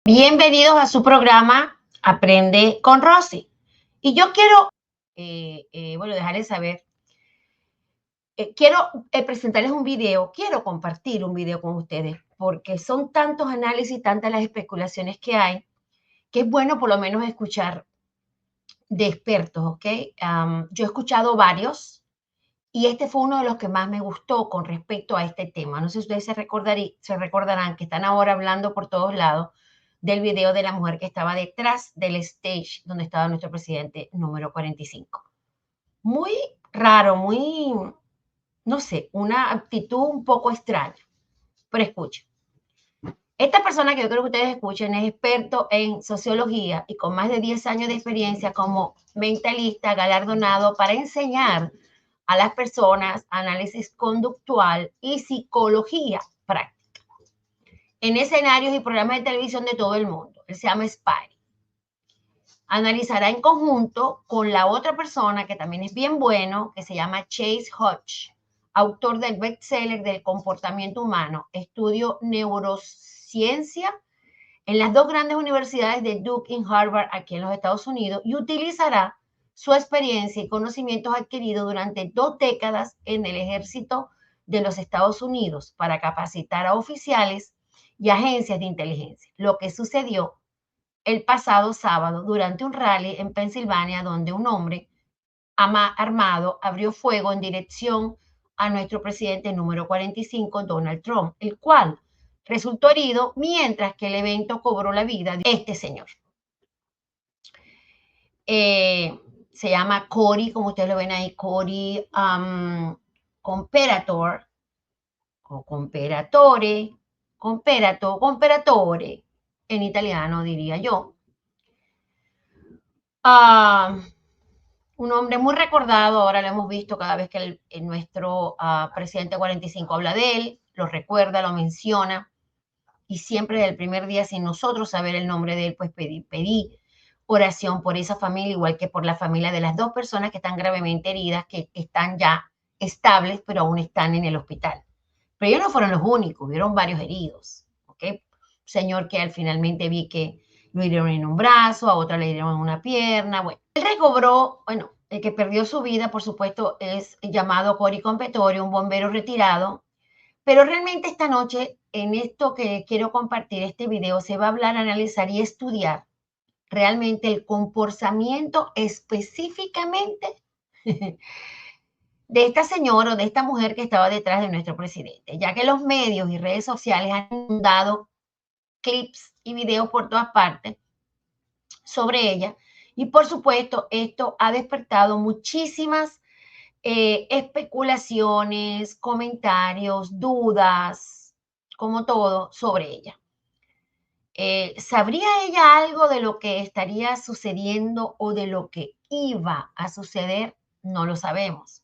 Bienvenidos a su programa Aprende con Rosy. Y yo quiero, dejarles saber, quiero presentarles un video, quiero compartir un video con ustedes, porque son tantos análisis, tantas las especulaciones que hay, que es bueno por lo menos escuchar de expertos, ¿ok? Yo he escuchado varios y este fue uno de los que más me gustó con respecto a este tema. No sé si ustedes se recordarán que están ahora hablando por todos lados del video de la mujer que estaba detrás del stage donde estaba nuestro presidente número 45. Muy raro, muy, no sé, una actitud un poco extraña. Pero escuchen. Esta persona que yo creo que ustedes escuchen es experto en sociología y con más de 10 años de experiencia como mentalista galardonado para enseñar a las personas análisis conductual y psicología práctica en escenarios y programas de televisión de todo el mundo. Él se llama Spy. Analizará en conjunto con la otra persona que también es bien bueno, que se llama Chase Hodge, autor del bestseller del comportamiento humano, estudio neurociencia en las dos grandes universidades de Duke y Harvard aquí en los Estados Unidos, y utilizará su experiencia y conocimientos adquiridos durante 2 décadas en el ejército de los Estados Unidos para capacitar a oficiales y agencias de inteligencia. Lo que sucedió el pasado sábado durante un rally en Pensilvania, donde un hombre armado abrió fuego en dirección a nuestro presidente número 45, Donald Trump, el cual resultó herido mientras que el evento cobró la vida de este señor. Se llama Cory, como ustedes lo ven ahí, Cory Comperator, o Comparatore, en italiano diría yo. Un hombre muy recordado, ahora lo hemos visto cada vez que nuestro presidente 45 habla de él, lo recuerda, lo menciona, y siempre desde el primer día, sin nosotros saber el nombre de él, pues pedí oración por esa familia, igual que por la familia de las 2 personas que están gravemente heridas, que están ya estables, pero aún están en el hospital. Pero ellos no fueron los únicos, hubieron varios heridos, ¿ok? Señor que al finalmente vi que lo hirieron en un brazo, a otra le hirieron en una pierna, bueno. Él recobró, bueno, el que perdió su vida, por supuesto, es llamado Cory Comperator, un bombero retirado, pero realmente esta noche, en esto que quiero compartir, este video, se va a hablar, analizar y estudiar realmente el comportamiento específicamente de esta señora o de esta mujer que estaba detrás de nuestro presidente, ya que los medios y redes sociales han dado clips y videos por todas partes sobre ella. Y por supuesto, esto ha despertado muchísimas especulaciones, comentarios, dudas, como todo, sobre ella. ¿Sabría ella algo de lo que estaría sucediendo o de lo que iba a suceder? No lo sabemos.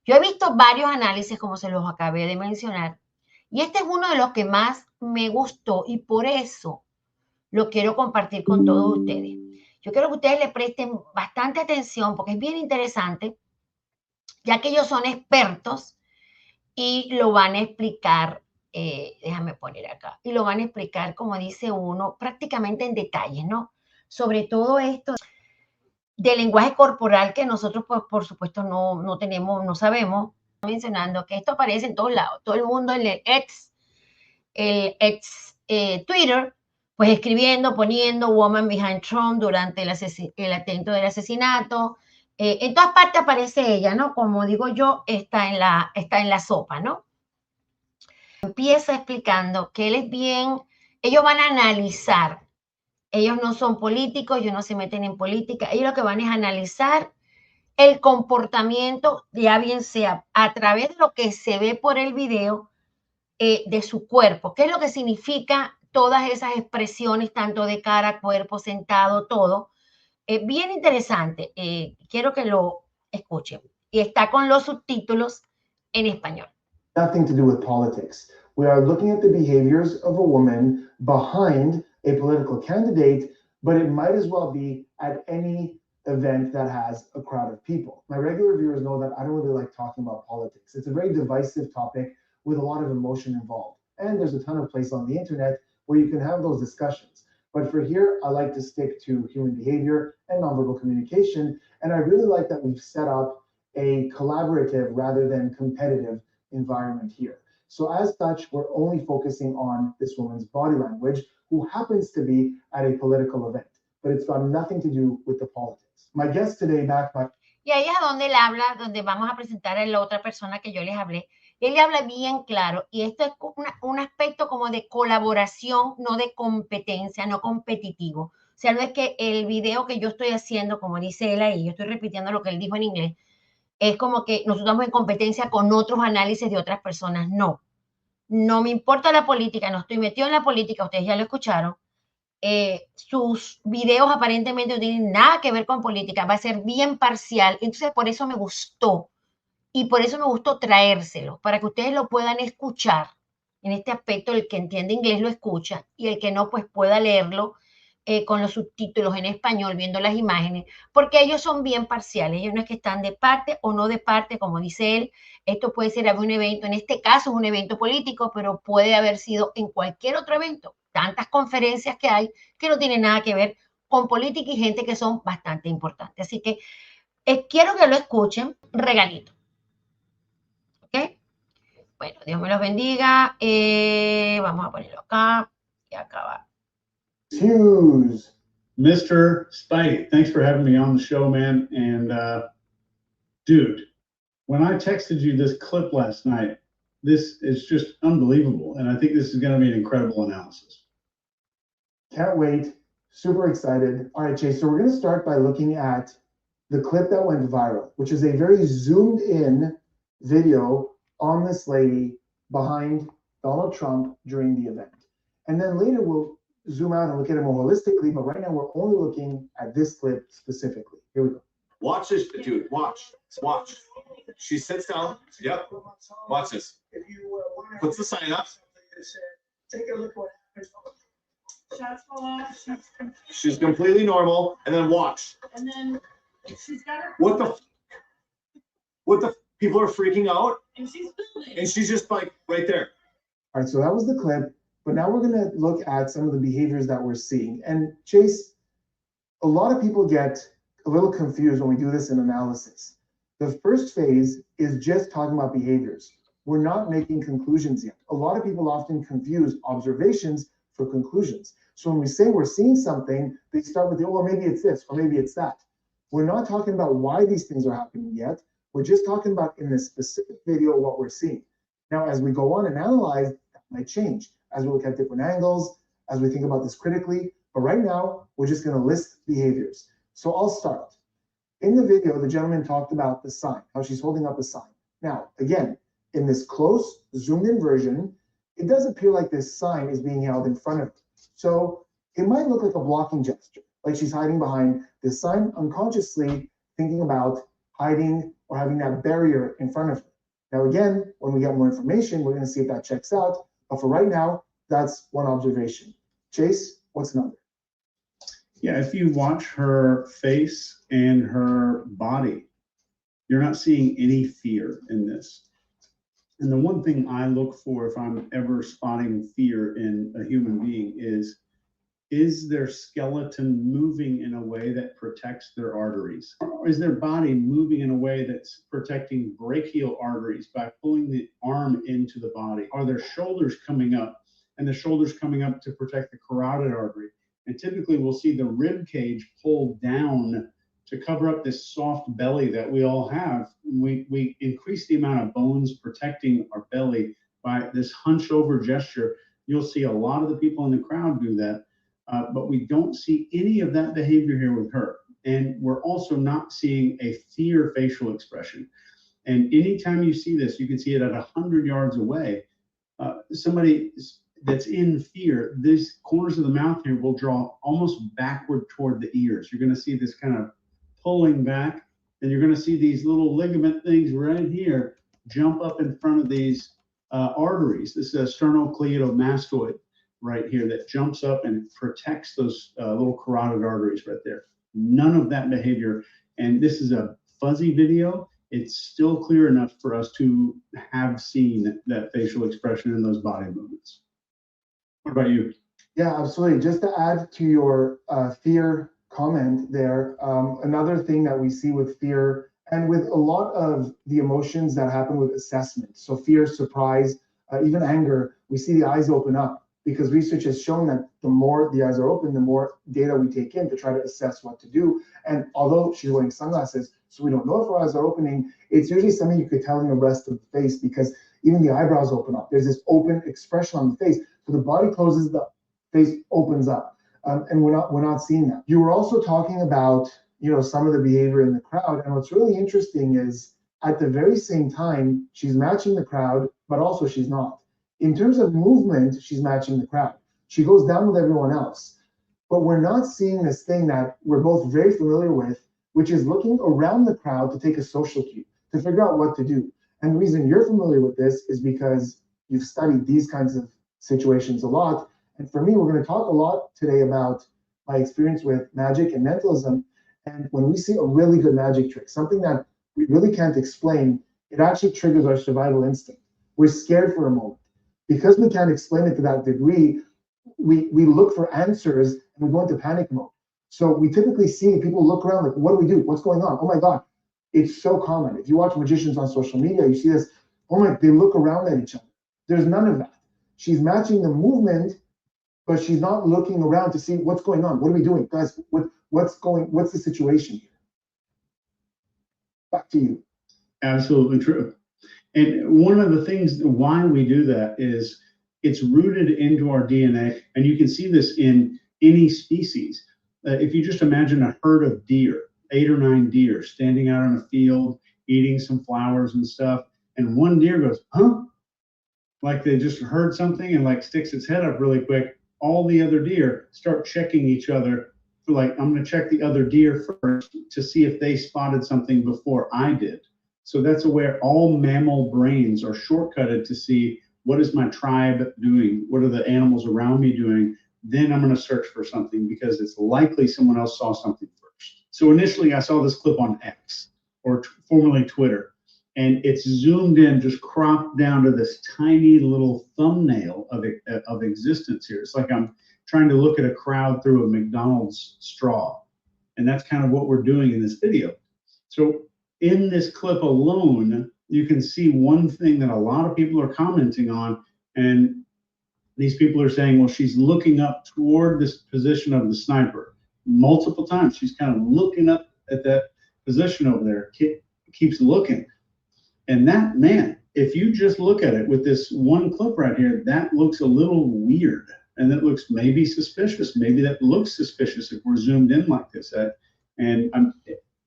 Yo he visto varios análisis, como se los acabé de mencionar, y este es uno de los que más me gustó y por eso lo quiero compartir con todos ustedes. Yo quiero que ustedes le presten bastante atención porque es bien interesante, ya que ellos son expertos y lo van a explicar, déjame poner acá, y lo van a explicar, como dice uno, prácticamente en detalles, ¿no? Sobre todo esto de lenguaje corporal que nosotros, pues, por supuesto, no tenemos, no sabemos, mencionando que esto aparece en todos lados, todo el mundo en el ex Twitter, pues escribiendo, poniendo woman behind Trump durante el atento del asesinato. En todas partes aparece ella, ¿no? Como digo yo, está en la sopa, ¿no? Empieza explicando que él es bien, ellos van a analizar, ellos no son políticos, ellos no se meten en política, ellos lo que van es a analizar el comportamiento, ya bien sea a través de lo que se ve por el video, de su cuerpo, qué es lo que significa todas esas expresiones, tanto de cara, cuerpo, sentado, todo. Bien interesante, quiero que lo escuchen. Y está con los subtítulos en español. Nothing to do with politics. We are looking at the behaviors of a woman behind a political candidate, but it might as well be at any event that has a crowd of people. My regular viewers know that I don't really like talking about politics. It's a very divisive topic with a lot of emotion involved. And there's a ton of places on the internet where you can have those discussions. But for here, I like to stick to human behavior and nonverbal communication. And I really like that we've set up a collaborative rather than competitive environment here. So as such, we're only focusing on this woman's body language, who happens to be at a political event, but it's got nothing to do with the politics. My guest today, back by... Y ahí es donde él habla, donde vamos a presentar a la otra persona que yo les hablé. Él le habla bien claro, y esto es un aspecto como de colaboración, no de competencia, no competitivo. O sea, no es que el video que yo estoy haciendo, como dice él ahí, yo estoy repitiendo lo que él dijo en inglés, es como que nosotros estamos en competencia con otros análisis de otras personas. No, no me importa la política, no estoy metido en la política, ustedes ya lo escucharon. Sus videos aparentemente no tienen nada que ver con política, va a ser bien parcial, entonces por eso me gustó, y por eso me gustó traérselo, para que ustedes lo puedan escuchar. En este aspecto, el que entiende inglés lo escucha, y el que no, pues pueda leerlo con los subtítulos en español, viendo las imágenes, porque ellos son bien parciales, ellos no es que están de parte o no de parte, como dice él. Esto puede ser un evento, en este caso es un evento político, pero puede haber sido en cualquier otro evento. Tantas conferencias que hay que no tienen nada que ver con política y gente que son bastante importantes. Así que quiero que lo escuchen, regalito. ¿Ok? Bueno, Dios me los bendiga. Vamos a ponerlo acá y acá va. Hughes. Mr. Spidey, thanks for having me on the show, man. And dude, when I texted you this clip last night, this is just unbelievable. And I think this is going to be an incredible analysis. Can't wait. Super excited. All right, Chase. So we're going to start by looking at the clip that went viral, which is a very zoomed in video on this lady behind Donald Trump during the event. And then later we'll zoom out and look at it more holistically, but right now we're only looking at this clip specifically. Here we go. Watch this, dude. Watch. She sits down. Yep. Watch this. Puts the sign up. Take a look what happens. Shots fall off. She's completely normal, and then watch. And then she's got her. What the people are freaking out, And she's filming. and she's just like right there. All right, so that was the clip, but now we're going to look at some of the behaviors that we're seeing. And Chase, a lot of people get a little confused when we do this in analysis. The first phase is just talking about behaviors. We're not making conclusions yet. A lot of people often confuse observations for conclusions. So when we say we're seeing something, they start with, oh, well, maybe it's this, or maybe it's that. We're not talking about why these things are happening yet. We're just talking about in this specific video what we're seeing. Now, as we go on and analyze, that might change as we look at different angles, as we think about this critically. But right now, we're just going to list behaviors. So I'll start. In the video, the gentleman talked about the sign, how she's holding up a sign. Now, again, in this close, zoomed in version, it does appear like this sign is being held in front of her. So it might look like a blocking gesture, like she's hiding behind this sign, unconsciously thinking about hiding or having that barrier in front of her. Now, again, when we get more information, we're going to see if that checks out. But for right now, that's one observation. Chase, what's another? Yeah, if you watch her face and her body, you're not seeing any fear in this. And the one thing I look for if I'm ever spotting fear in a human being is their skeleton moving in a way that protects their arteries? Or is their body moving in a way that's protecting brachial arteries by pulling the arm into the body? Are their shoulders coming up, and the shoulders coming up to protect the carotid artery? And typically we'll see the rib cage pulled down to cover up this soft belly that we all have. We increase the amount of bones protecting our belly by this hunch over gesture. You'll see a lot of the people in the crowd do that, but we don't see any of that behavior here with her. And we're also not seeing a fear facial expression. And anytime you see this, you can see it at 100 yards away. Somebody that's in fear, these corners of the mouth here will draw almost backward toward the ears. You're going to see this kind of pulling back, and you're going to see these little ligament things right here jump up in front of these arteries. This is a sternocleidomastoid right here that jumps up and protects those little carotid arteries right there. None of that behavior. And this is a fuzzy video. It's still clear enough for us to have seen that facial expression in those body movements. What about you? Yeah, absolutely. Just to add to your fear comment there, another thing that we see with fear and with a lot of the emotions that happen with assessment, so fear, surprise, even anger, we see the eyes open up because research has shown that the more the eyes are open, the more data we take in to try to assess what to do. And although she's wearing sunglasses, so we don't know if her eyes are opening, it's usually something you could tell in the rest of the face because even the eyebrows open up. There's this open expression on the face. So the body closes, the face opens up, and we're not seeing that. You were also talking about some of the behavior in the crowd, and what's really interesting is at the very same time she's matching the crowd, but also she's not. In terms of movement, she's matching the crowd. She goes down with everyone else, but we're not seeing this thing that we're both very familiar with, which is looking around the crowd to take a social cue, to figure out what to do. And the reason you're familiar with this is because you've studied these kinds of situations a lot. And for me, we're going to talk a lot today about my experience with magic and mentalism. And when we see a really good magic trick, something that we really can't explain, it actually triggers our survival instinct. We're scared for a moment. Because we can't explain it to that degree, we look for answers and we go into panic mode. So we typically see people look around like, what do we do? What's going on? Oh my God. It's so common. If you watch magicians on social media, you see this, oh my, they look around at each other. There's none of that. She's matching the movement, but she's not looking around to see what's going on. What are we doing? Guys, what's the situation here? Back to you. Absolutely true. And one of the things why we do that is it's rooted into our DNA. And you can see this in any species. If you just imagine a herd of deer, 8 or 9 deer standing out on a field, eating some flowers and stuff, and one deer goes, huh? Like they just heard something and like sticks its head up really quick. All the other deer start checking each other for like, I'm going to check the other deer first to see if they spotted something before I did. So that's where all mammal brains are shortcutted to see what is my tribe doing? What are the animals around me doing? Then I'm going to search for something because it's likely someone else saw something first. So initially I saw this clip on X, or formerly Twitter, and it's zoomed in, just cropped down to this tiny little thumbnail of existence here. It's like I'm trying to look at a crowd through a McDonald's straw. And that's kind of what we're doing in this video. So in this clip alone, you can see one thing that a lot of people are commenting on, and these people are saying, well, she's looking up toward this position of the sniper. Multiple times, she's kind of looking up at that position over there, keeps looking. And that, man, if you just look at it with this one clip right here, that looks a little weird. And that looks maybe suspicious. Maybe that looks suspicious if we're zoomed in like this. And I'm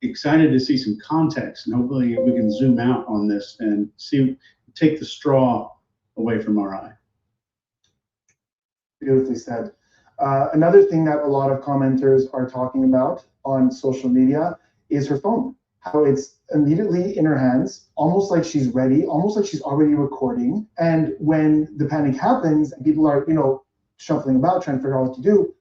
excited to see some context, and hopefully we can zoom out on this and take the straw away from our eye. Beautifully said. Another thing that a lot of commenters are talking about on social media is her phone, how it's immediately in her hands, almost like she's ready, almost like she's already recording. And when the panic happens and people are, shuffling about, trying to figure out what to do,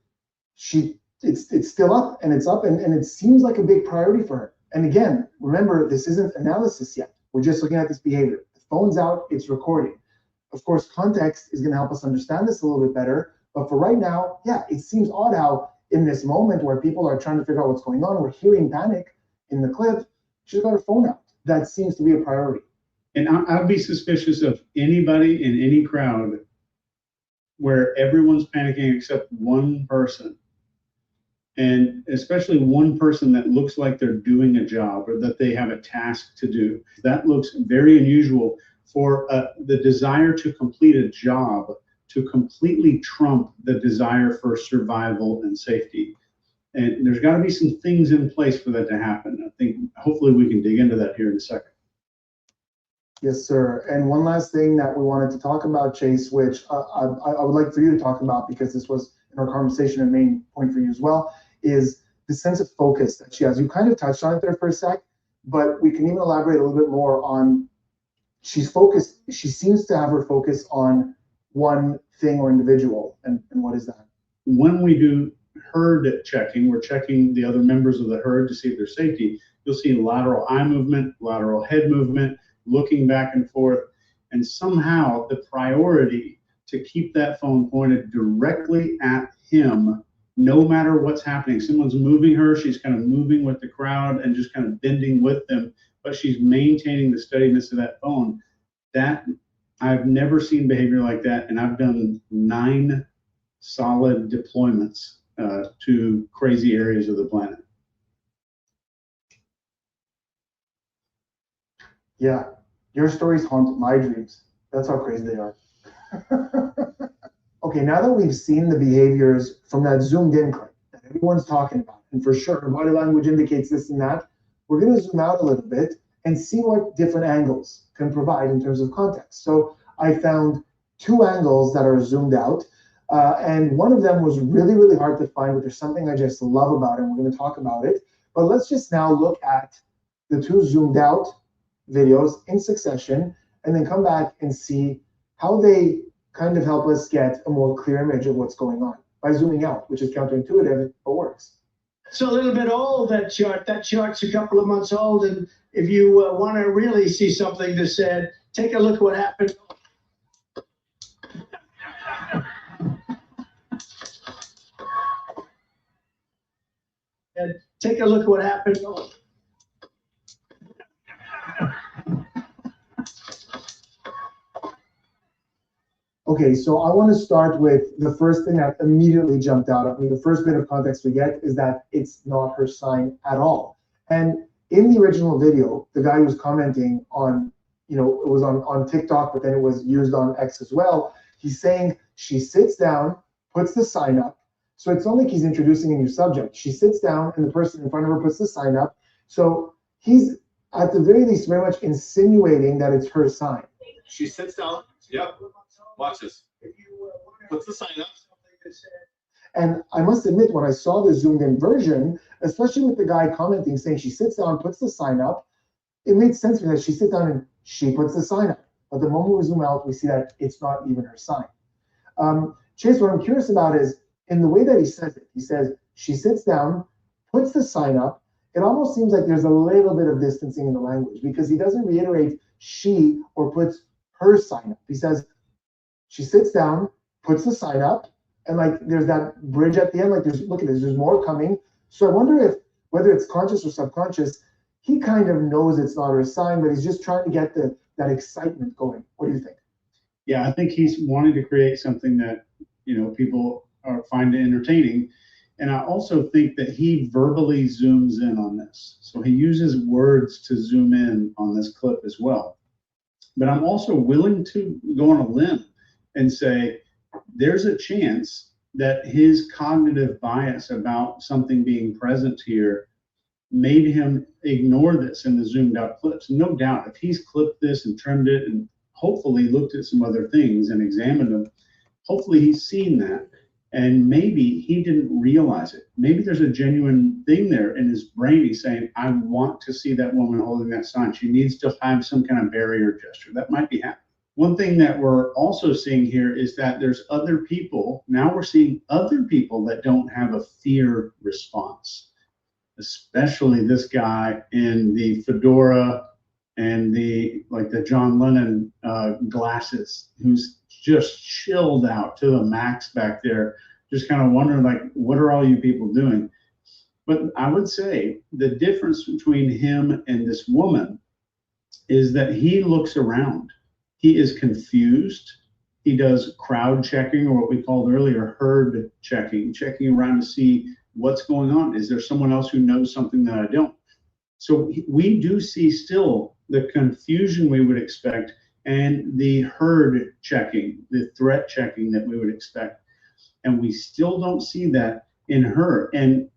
it's still up, and it's up, and it seems like a big priority for her. And again, remember, this isn't analysis yet. We're just looking at this behavior. The phone's out, it's recording. Of course, context is going to help us understand this a little bit better. But for right now, yeah, it seems odd how in this moment where people are trying to figure out what's going on, we're hearing panic in the clip, she's got her phone out. That seems to be a priority. And I'd be suspicious of anybody in any crowd where everyone's panicking except one person. And especially one person that looks like they're doing a job or that they have a task to do. That looks very unusual for the desire to complete a job to completely trump the desire for survival and safety. And there's got to be some things in place for that to happen. I think hopefully we can dig into that here in a second. Yes, sir. And one last thing that we wanted to talk about, Chase, which I would like for you to talk about, because this was in our conversation a main point for you as well, is the sense of focus that she has. You kind of touched on it there for a sec, but we can even elaborate a little bit more on, she's focused, she seems to have her focus on one thing or individual. And what is that? When we do herd checking, we're checking the other members of the herd to see if there's safety. You'll see lateral eye movement, lateral head movement, looking back and forth, and somehow the priority to keep that phone pointed directly at him, no matter what's happening. Someone's moving her, she's kind of moving with the crowd and just kind of bending with them, but she's maintaining the steadiness of that phone. That, I've never seen behavior like that, and I've done 9 solid deployments to crazy areas of the planet. Yeah, your stories haunt my dreams. That's how crazy they are. Okay, now that we've seen the behaviors from that zoomed in clip that everyone's talking about, and for sure body language indicates this and that, we're going to zoom out a little bit and see what different angles can provide in terms of context. So I found 2 angles that are zoomed out, and one of them was really, really hard to find, but there's something I just love about it, and we're going to talk about it. But let's just now look at the 2 zoomed out videos in succession, and then come back and see how they kind of help us get a more clear image of what's going on by zooming out, which is counterintuitive, but works. It's a little bit old, that chart. That chart's a couple of months old, and if you want to really see something that said, take a look what happened. And take a look what happened. Okay, so I want to start with the first thing that immediately jumped out at me. The first bit of context we get is that it's not her sign at all. And in the original video, the guy was commenting on, it was on TikTok, but then it was used on X as well. He's saying she sits down, puts the sign up. So it's not like he's introducing a new subject. She sits down and the person in front of her puts the sign up. So he's at the very least very much insinuating that it's her sign. She sits down. Yep. Watch this. Puts the sign up. And I must admit, when I saw the zoomed in version, especially with the guy commenting saying she sits down, puts the sign up, it made sense for me that she sits down and she puts the sign up. But the moment we zoom out, we see that it's not even her sign. Chase, what I'm curious about is in the way that he says it. He says she sits down, puts the sign up. It almost seems like there's a little bit of distancing in the language because he doesn't reiterate she or puts her sign up. He says she sits down, puts the sign up, and like there's that bridge at the end, like look at this, there's more coming. So I wonder if whether it's conscious or subconscious, he kind of knows it's not her sign, but he's just trying to get that excitement going. What do you think? Yeah, I think he's wanting to create something that people find entertaining. And I also think that he verbally zooms in on this. So he uses words to zoom in on this clip as well. But I'm also willing to go on a limb and say there's a chance that his cognitive bias about something being present here made him ignore this in the zoomed out clips. No doubt, if he's clipped this and trimmed it and hopefully looked at some other things and examined them, hopefully he's seen that. And maybe he didn't realize it. Maybe there's a genuine thing there in his brain. He's saying, I want to see that woman holding that sign. She needs to have some kind of barrier gesture. That might be happening. One thing that we're also seeing here is that there's other people. Now we're seeing other people that don't have a fear response, especially this guy in the fedora and the John Lennon glasses, who's just chilled out to the max back there, just kind of wondering, like, what are all you people doing? But I would say the difference between him and this woman is that he looks around. He is confused. He does crowd checking, or what we called earlier herd checking around to see what's going on. Is there someone else who knows something that I don't? So we do see still the confusion we would expect and the herd checking, the threat checking that we would expect. And we still don't see that in her. And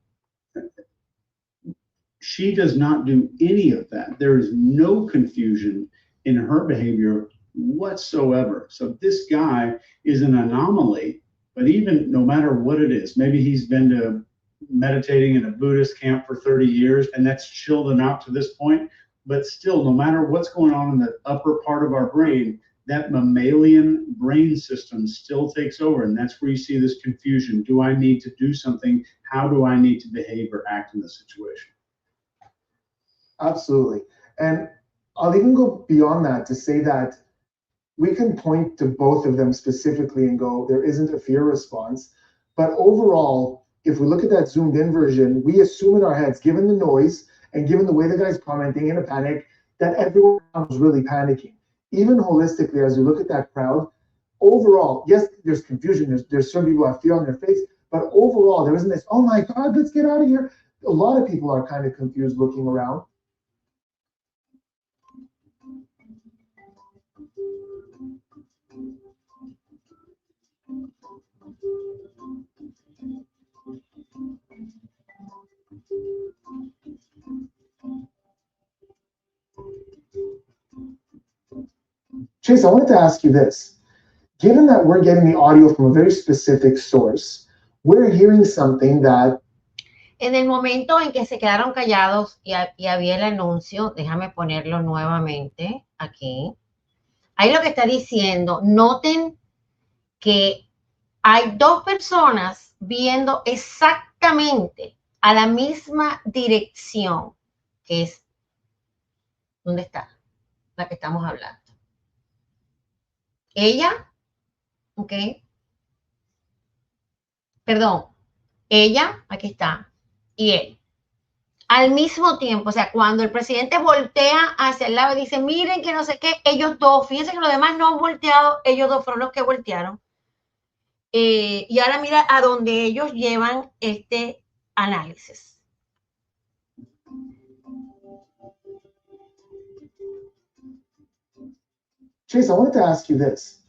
she does not do any of that. There is no confusion in her behavior whatsoever. So this guy is an anomaly, but even no matter what it is, maybe he's been to meditating in a Buddhist camp for 30 years and that's chilled him out to this point. But still, no matter what's going on in the upper part of our brain, that mammalian brain system still takes over. And that's where you see this confusion. Do I need to do something? How do I need to behave or act in this situation? Absolutely. And I'll even go beyond that to say that we can point to both of them specifically and go, there isn't a fear response. But overall, if we look at that zoomed in version, we assume in our heads, given the noise and given the way the guy's commenting in a panic, that everyone was really panicking. Even holistically, as we look at that crowd, overall, yes, there's confusion. There's some people who have fear on their face, but overall, there isn't this, oh my God, let's get out of here. A lot of people are kind of confused looking around. Chase, I wanted to ask you this. Given that we're getting the audio from a very specific source, we're hearing something that... En el momento en que se quedaron callados y había el anuncio, déjame ponerlo nuevamente aquí. Ahí lo que está diciendo, noten que hay dos personas viendo exactamente a la misma dirección, que es, ¿dónde está? La que estamos hablando. Ella, ok. Perdón, ella, aquí está, y él. Al mismo tiempo, o sea, cuando el presidente voltea hacia el lado y dice, miren que no sé qué, ellos dos, fíjense que los demás no han volteado, ellos dos fueron los que voltearon. Y ahora mira a dónde ellos llevan este análisis. Chase, I wanted to ask you this.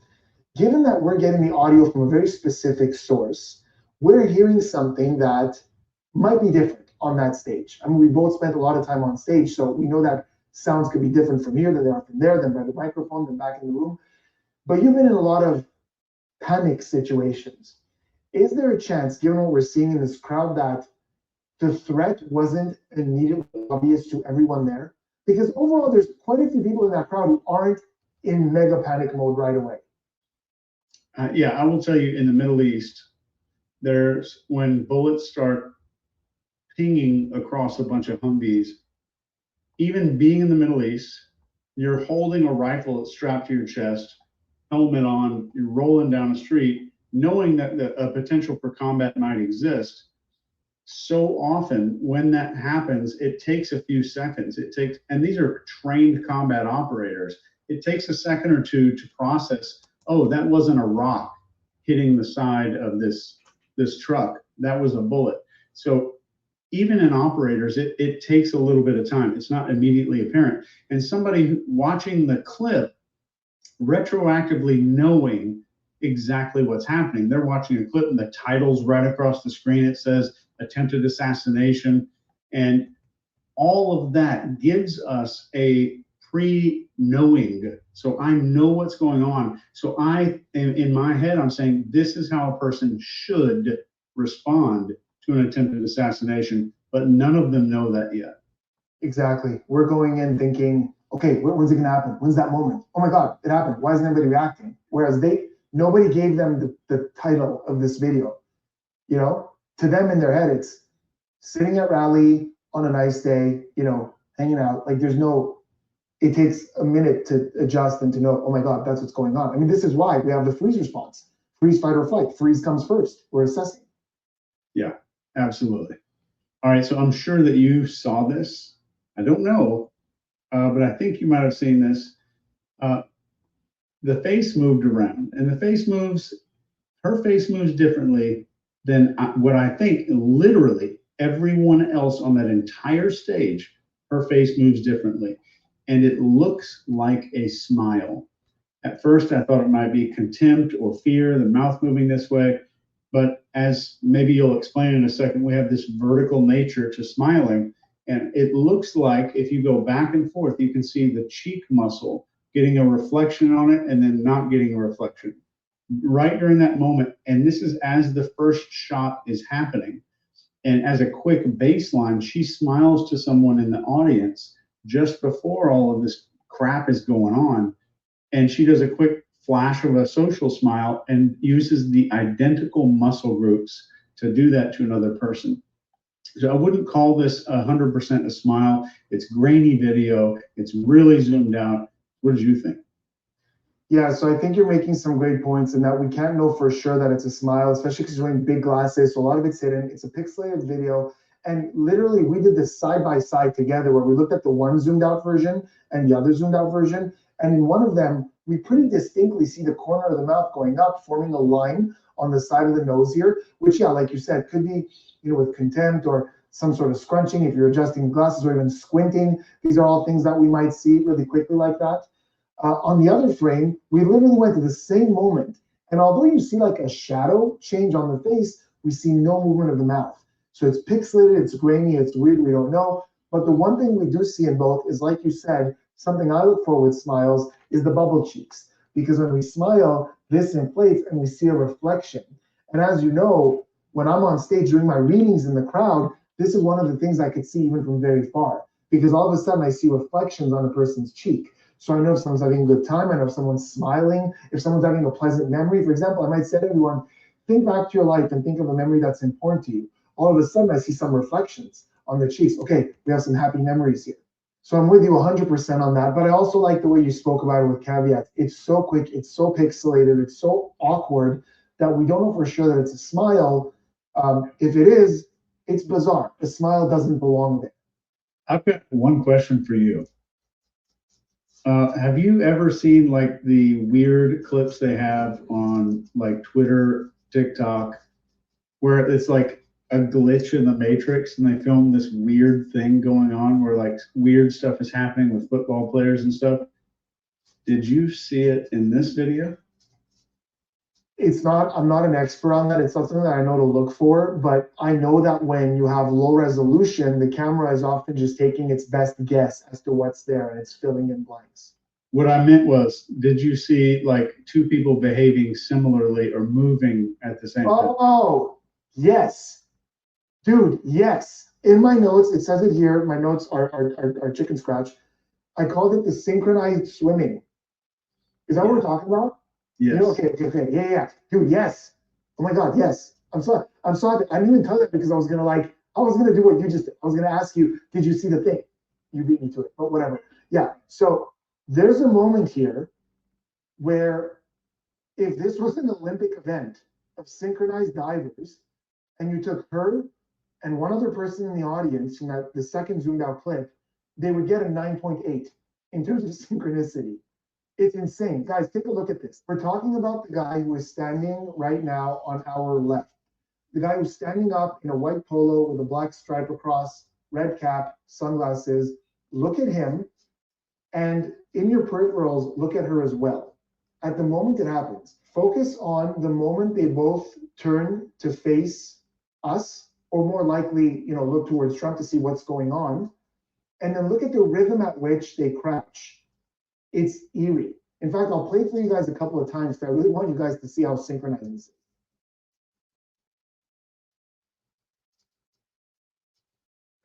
Given that we're getting the audio from a very specific source, we're hearing something that might be different on that stage. I mean, we both spent a lot of time on stage, so we know that sounds could be different from here than they are from there, than by the microphone, than back in the room. But you've been in a lot of panic situations. Is there a chance, given what we're seeing in this crowd, that the threat wasn't immediately obvious to everyone there? Because overall, there's quite a few people in that crowd who aren't in mega panic mode right away. Yeah, I will tell you, in the Middle East, there's when bullets start pinging across a bunch of Humvees, even being in the Middle East, you're holding a rifle that's strapped to your chest, helmet on, you're rolling down the street, knowing that a potential for combat might exist. So often when that happens, it takes a few seconds. And these are trained combat operators. It takes a second or two to process, oh, that wasn't a rock hitting the side of this truck. That was a bullet. So even in operators, it takes a little bit of time. It's not immediately apparent. And somebody watching the clip, retroactively knowing exactly what's happening. They're watching a clip and the title's right across the screen. It says attempted assassination. And all of that gives us a pre-knowing. So I know what's going on. So in my head, I'm saying this is how a person should respond to an attempted assassination, but none of them know that yet. Exactly. We're going in thinking, okay, when's it gonna happen? When's that moment? Oh my God, it happened. Why isn't anybody reacting? Whereas nobody gave them the title of this video. You know, to them in their head, it's sitting at rally on a nice day, you know, hanging out. Like it takes a minute to adjust and to know, oh my God, that's what's going on. I mean, this is why we have the freeze response. Freeze, fight, or flight. Freeze comes first. We're assessing. Yeah, absolutely. All right, so I'm sure that you saw this. I don't know, but I think you might have seen this. The face moved around, and her face moves differently than what I think literally everyone else on that entire stage. Her face moves differently, and it looks like a smile. At first, I thought it might be contempt or fear, the mouth moving this way. But as maybe you'll explain in a second, we have this vertical nature to smiling. And it looks like if you go back and forth, you can see the cheek muscle getting a reflection on it and then not getting a reflection right during that moment. And this is as the first shot is happening. And as a quick baseline, she smiles to someone in the audience just before all of this crap is going on. And she does a quick flash of a social smile and uses the identical muscle groups to do that to another person. So I wouldn't call this 100% a smile. It's grainy video. It's really zoomed out. What did you think? Yeah, so I think you're making some great points in that we can't know for sure that it's a smile, especially because you're wearing big glasses. So a lot of it's hidden. It's a pixelated video. And literally, we did this side by side together where we looked at the one zoomed out version and the other zoomed out version. And in one of them, we pretty distinctly see the corner of the mouth going up, forming a line on the side of the nose here, which, yeah, like you said, could be, with contempt or some sort of scrunching if you're adjusting glasses or even squinting. These are all things that we might see really quickly like that. On the other frame, we literally went to the same moment. And although you see like a shadow change on the face, we see no movement of the mouth. So it's pixelated, it's grainy, it's weird, we don't know. But the one thing we do see in both is, like you said, something I look for with smiles is the bubble cheeks. Because when we smile, this inflates and we see a reflection. And as you know, when I'm on stage doing my readings in the crowd, this is one of the things I could see even from very far. Because all of a sudden I see reflections on a person's cheek. So I know if someone's having a good time, I know if someone's smiling, if someone's having a pleasant memory. For example, I might say to everyone, think back to your life and think of a memory that's important to you. All of a sudden, I see some reflections on the cheeks. Okay, we have some happy memories here. So I'm with you 100% on that. But I also like the way you spoke about it with caveats. It's so quick, it's so pixelated, it's so awkward that we don't know for sure that it's a smile. If it is, it's bizarre. A smile doesn't belong there. I've got one question for you. Have you ever seen like the weird clips they have on like Twitter, TikTok, where it's like a glitch in the matrix and they film this weird thing going on where like weird stuff is happening with football players and stuff? Did you see it in this video? I'm not an expert on that. It's not something that I know to look for, but I know that when you have low resolution, the camera is often just taking its best guess as to what's there and it's filling in blanks. What I meant was, did you see like two people behaving similarly or moving at the same time? Oh, yes. Dude, yes. In my notes, it says it here. My notes are chicken scratch. I called it the synchronized swimming. Is that what we're talking about? Yes. Okay. Yeah. Dude, yes. Oh my God, yes. I'm sorry. I didn't even tell that because I was gonna do what you just did. I was gonna ask you, did you see the thing? You beat me to it, but whatever. Yeah. So there's a moment here where if this was an Olympic event of synchronized divers, and you took her and one other person in the audience from the second zoomed out clip, they would get a 9.8 in terms of synchronicity. It's insane. Guys, take a look at this. We're talking about the guy who is standing right now on our left. The guy who's standing up in a white polo with a black stripe across, red cap, sunglasses. Look at him. And in your peripherals, look at her as well. At the moment it happens, focus on the moment they both turn to face us, or more likely, look towards Trump to see what's going on. And then look at the rhythm at which they crouch. It's eerie. In fact, I'll play for you guys a couple of times because I really want you guys to see how synchronized this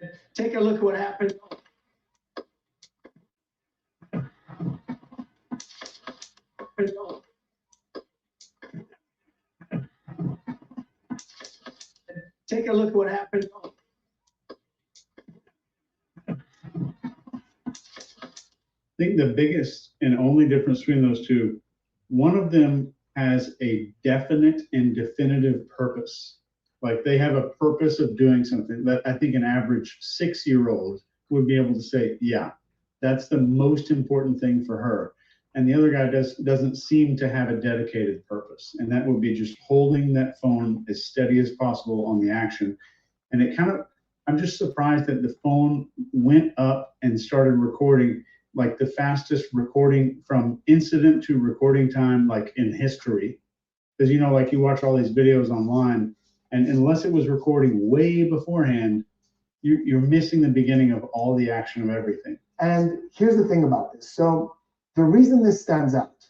is. Take a look at what happened. Take a look at what happened. I think the biggest and only difference between those two, one of them has a definite and definitive purpose. Like they have a purpose of doing something that I think an average 6-year-old would be able to say, yeah, that's the most important thing for her. And the other guy doesn't seem to have a dedicated purpose. And that would be just holding that phone as steady as possible on the action. And I'm just surprised that the phone went up and started recording like the fastest recording from incident to recording time, like in history. Because, like you watch all these videos online, and unless it was recording way beforehand, you're missing the beginning of all the action of everything. And here's the thing about this. So the reason this stands out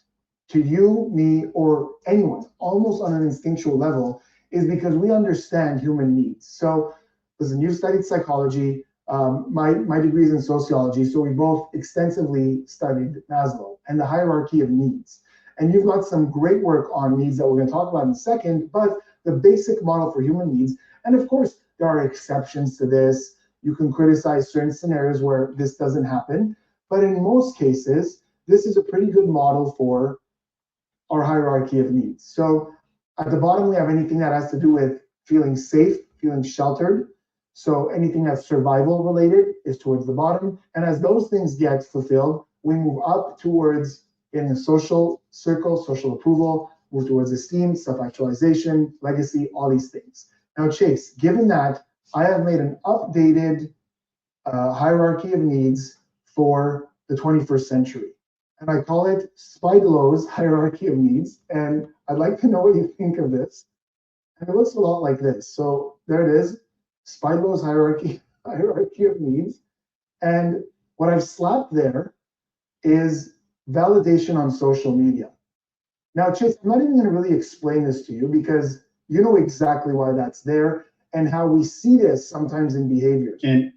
to you, me, or anyone, almost on an instinctual level, is because we understand human needs. So listen, you've studied psychology. My degree is in sociology, so we both extensively studied Maslow and the hierarchy of needs. And you've got some great work on needs that we're going to talk about in a second, but the basic model for human needs, and of course, there are exceptions to this. You can criticize certain scenarios where this doesn't happen, but in most cases, this is a pretty good model for our hierarchy of needs. So at the bottom, we have anything that has to do with feeling safe, feeling sheltered. So anything that's survival related is towards the bottom. And as those things get fulfilled, we move up towards in the social circle, social approval, move towards esteem, self-actualization, legacy, all these things. Now, Chase, given that I have made an updated hierarchy of needs for the 21st century, and I call it Spigelow's hierarchy of needs. And I'd like to know what you think of this. And it looks a lot like this. So there it is, Spigelow's hierarchy of needs. And what I've slapped there is validation on social media. Now, Chase, I'm not even going to really explain this to you because you know exactly why that's there and how we see this sometimes in behaviors. And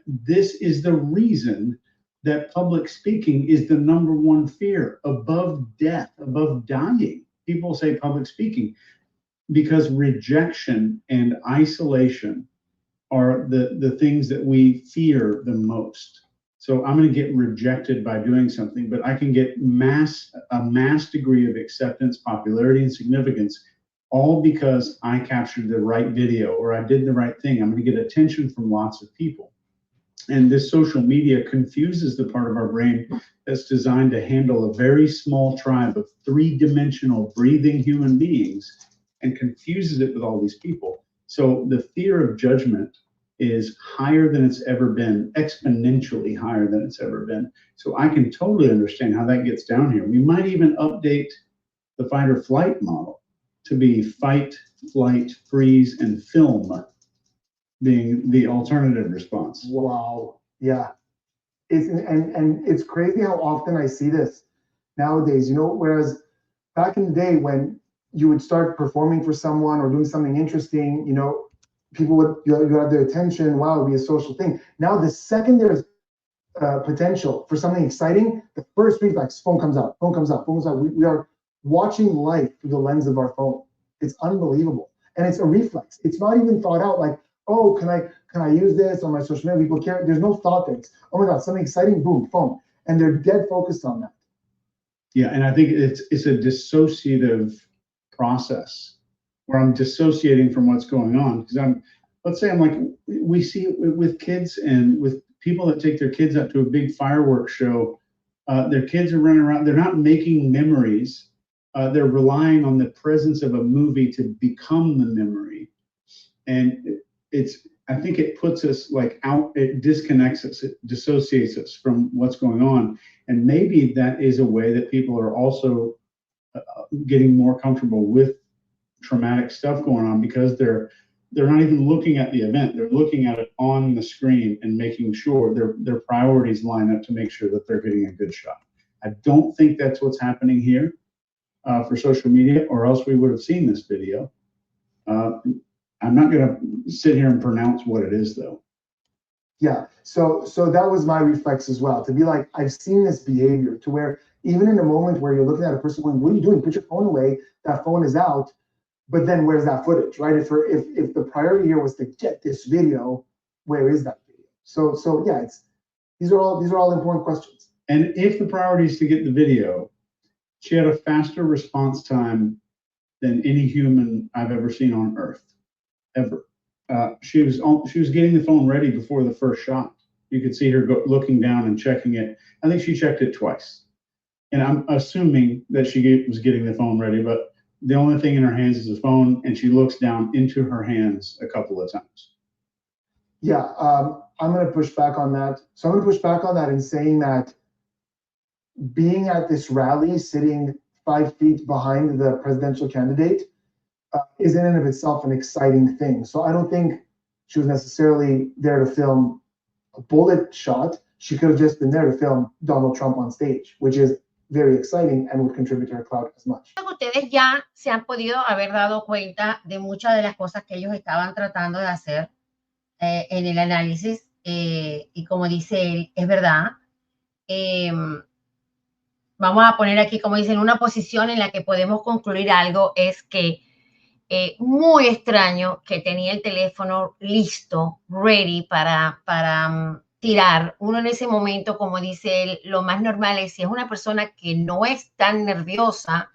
this is the reason that public speaking is the #1 fear above death, above dying. People say public speaking because rejection and isolation are the things that we fear the most. So I'm going to get rejected by doing something, but I can get a mass degree of acceptance, popularity, and significance, all because I captured the right video or I did the right thing. I'm going to get attention from lots of people. And this social media confuses the part of our brain that's designed to handle a very small tribe of 3-dimensional breathing human beings and confuses it with all these people. So the fear of judgment is higher than it's ever been, exponentially higher than it's ever been. So I can totally understand how that gets down here. We might even update the fight or flight model to be fight, flight, freeze, and film being the alternative response. Wow. Yeah. And it's crazy how often I see this nowadays, you know, whereas back in the day when you would start performing for someone or doing something interesting, you know, people would, you have their attention. Wow, it'd be a social thing. Now, the second there's potential for something exciting, the first reflex, phone comes out. We are watching life through the lens of our phone. It's unbelievable. And it's a reflex. It's not even thought out like, oh, can I use this on my social media? People can't, there's no thought there. It's, oh my God, something exciting, boom, phone. And they're dead focused on that. Yeah, and I think it's a dissociative process where I'm dissociating from what's going on. Because let's say I'm like, we see it with kids and with people that take their kids out to a big fireworks show. Their kids are running around. They're not making memories. They're relying on the presence of a movie to become the memory. And I think it puts us like out, it disconnects us, it dissociates us from what's going on. And maybe that is a way that people are also getting more comfortable with traumatic stuff going on because they're not even looking at the event. They're looking at it on the screen and making sure their priorities line up to make sure that they're getting a good shot. I don't think that's what's happening here for social media, or else we would have seen this video. I'm not going to sit here and pronounce what it is, though. Yeah, so that was my reflex as well, to be like, I've seen this behavior to where even in a moment where you're looking at a person going, what are you doing? Put your phone away. That phone is out. But then where's that footage, right? If the priority here was to get this video, where is that video? So yeah, these are all important questions. And if the priority is to get the video, she had a faster response time than any human I've ever seen on Earth, ever. She was getting the phone ready before the first shot. You could see her looking down and checking it. I think she checked it twice. And I'm assuming that she was getting the phone ready, but the only thing in her hands is a phone, and she looks down into her hands a couple of times. Yeah, I'm going to push back on that. So I'm going to push back on that in saying that being at this rally, sitting 5 feet behind the presidential candidate, is in and of itself an exciting thing. So I don't think she was necessarily there to film a bullet shot. She could have just been there to film Donald Trump on stage, which is very exciting and would contribute to her clout as much. Ustedes ya se han podido haber dado cuenta de muchas de las cosas que ellos estaban tratando de hacer en el análisis, y como dice él, es verdad. Vamos a poner aquí, como dicen, una posición en la que podemos concluir algo es que muy extraño que tenía el teléfono listo, ready para tirar. Uno en ese momento, como dice él, lo más normal es si es una persona que no es tan nerviosa,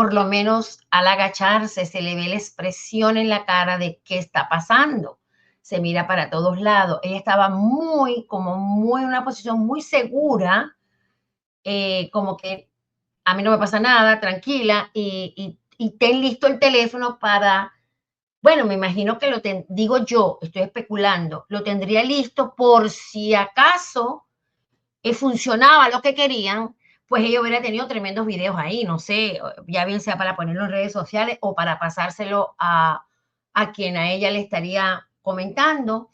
por lo menos al agacharse se le ve la expresión en la cara de qué está pasando. Se mira para todos lados. Ella estaba en una posición muy segura, como que a mí no me pasa nada, tranquila, y ten listo el teléfono para, bueno, me imagino que digo yo, estoy especulando, lo tendría listo por si acaso funcionaba lo que querían, pues ella hubiera tenido tremendos videos ahí, no sé, ya bien sea para ponerlo en redes sociales o para pasárselo a quien a ella le estaría comentando.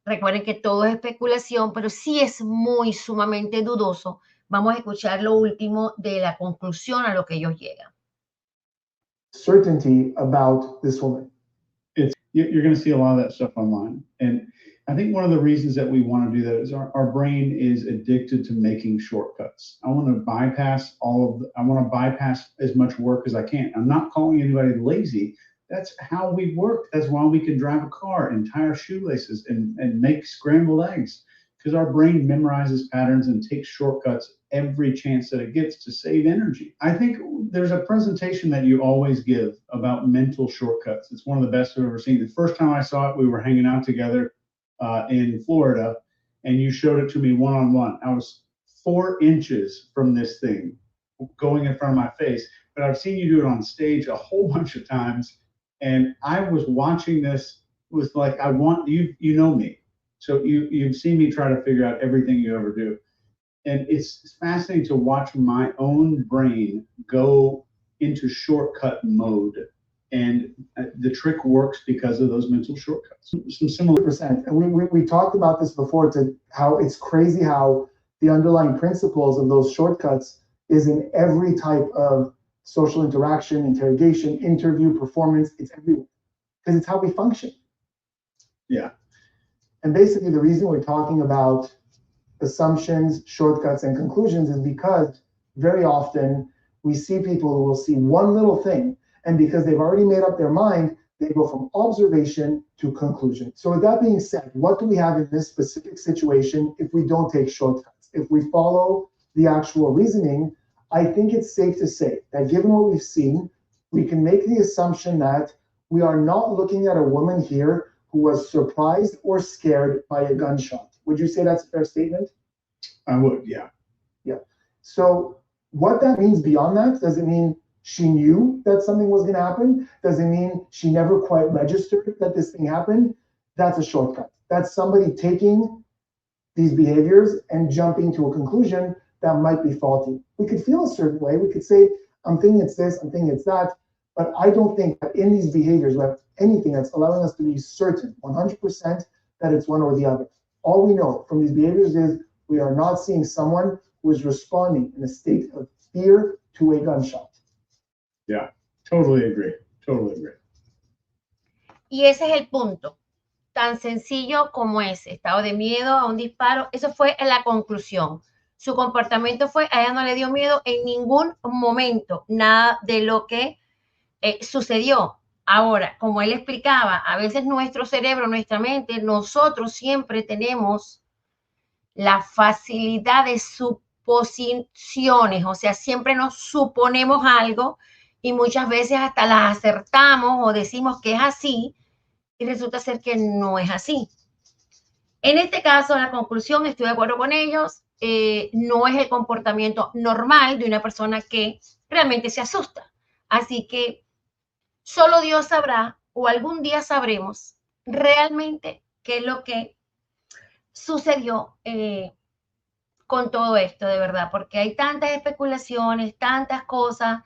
Recuerden que todo es especulación, pero sí es sumamente dudoso. Vamos a escuchar lo último de la conclusión a lo que ellos llegan. Certainty about this woman. You're going to see a lot of that stuff online. And I think one of the reasons that we want to do that is our brain is addicted to making shortcuts. I want to bypass as much work as I can. I'm not calling anybody lazy. That's how we work. That's why we can drive a car and tie our shoelaces and make scrambled eggs, because our brain memorizes patterns and takes shortcuts every chance that it gets to save energy. I think there's a presentation that you always give about mental shortcuts. It's one of the best I've ever seen. The first time I saw it, we were hanging out together in Florida, and you showed it to me one-on-one. I was 4 inches from this thing going in front of my face, but I've seen you do it on stage a whole bunch of times. And I was watching this with like, I want you, you know me. So you've seen me try to figure out everything you ever do. And it's fascinating to watch my own brain go into shortcut mode. And the trick works because of those mental shortcuts. Some similar percent. And we talked about this before, to how it's crazy how the underlying principles of those shortcuts is in every type of social interaction, interrogation, interview, performance. It's everywhere because it's how we function. Yeah. And basically the reason we're talking about assumptions, shortcuts, and conclusions is because very often we see people who will see one little thing, and because they've already made up their mind, they go from observation to conclusion. So with that being said, what do we have in this specific situation if we don't take shortcuts? If we follow the actual reasoning, I think it's safe to say that given what we've seen, we can make the assumption that we are not looking at a woman here who was surprised or scared by a gunshot. Would you say that's a fair statement? I would, yeah. Yeah. So what that means beyond that, does it mean she knew that something was going to happen? Does it mean she never quite registered that this thing happened? That's a shortcut. That's somebody taking these behaviors and jumping to a conclusion that might be faulty. We could feel a certain way. We could say, I'm thinking it's this, I'm thinking it's that. But I don't think that in these behaviors we have anything that's allowing us to be certain 100% that it's one or the other. All we know from these behaviors is we are not seeing someone who is responding in a state of fear to a gunshot. Yeah, totally agree. Totally agree. Y ese es el punto. Tan sencillo como ese estado de miedo a un disparo. Eso fue la conclusión. Su comportamiento fue, a ella no le dio miedo en ningún momento, nada de lo que sucedió. Ahora, como él explicaba, a veces nuestro cerebro, nuestra mente, nosotros siempre tenemos la facilidad de suposiciones, o sea, siempre nos suponemos algo y muchas veces hasta las acertamos o decimos que es así y resulta ser que no es así. En este caso, la conclusión, estoy de acuerdo con ellos, no es el comportamiento normal de una persona que realmente se asusta. Así que solo Dios sabrá, o algún día sabremos realmente qué es lo que sucedió con todo esto, de verdad, porque hay tantas especulaciones, tantas cosas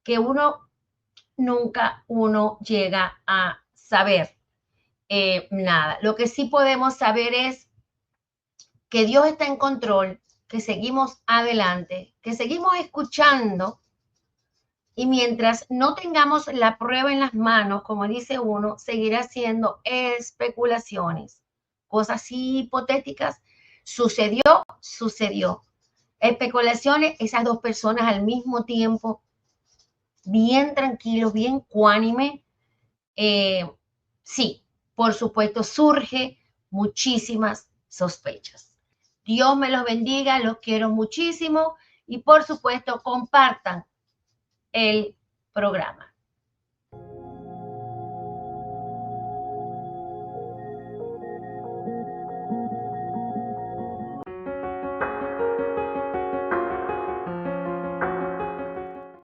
que nunca llega a saber nada. Lo que sí podemos saber es que Dios está en control, que seguimos adelante, que seguimos escuchando. Y mientras no tengamos la prueba en las manos, como dice uno, seguirá haciendo especulaciones, cosas así hipotéticas. Sucedió. Especulaciones, esas dos personas al mismo tiempo, bien tranquilos, bien cuánime. Sí, por supuesto, surge muchísimas sospechas. Dios me los bendiga, los quiero muchísimo y por supuesto compartan el programa.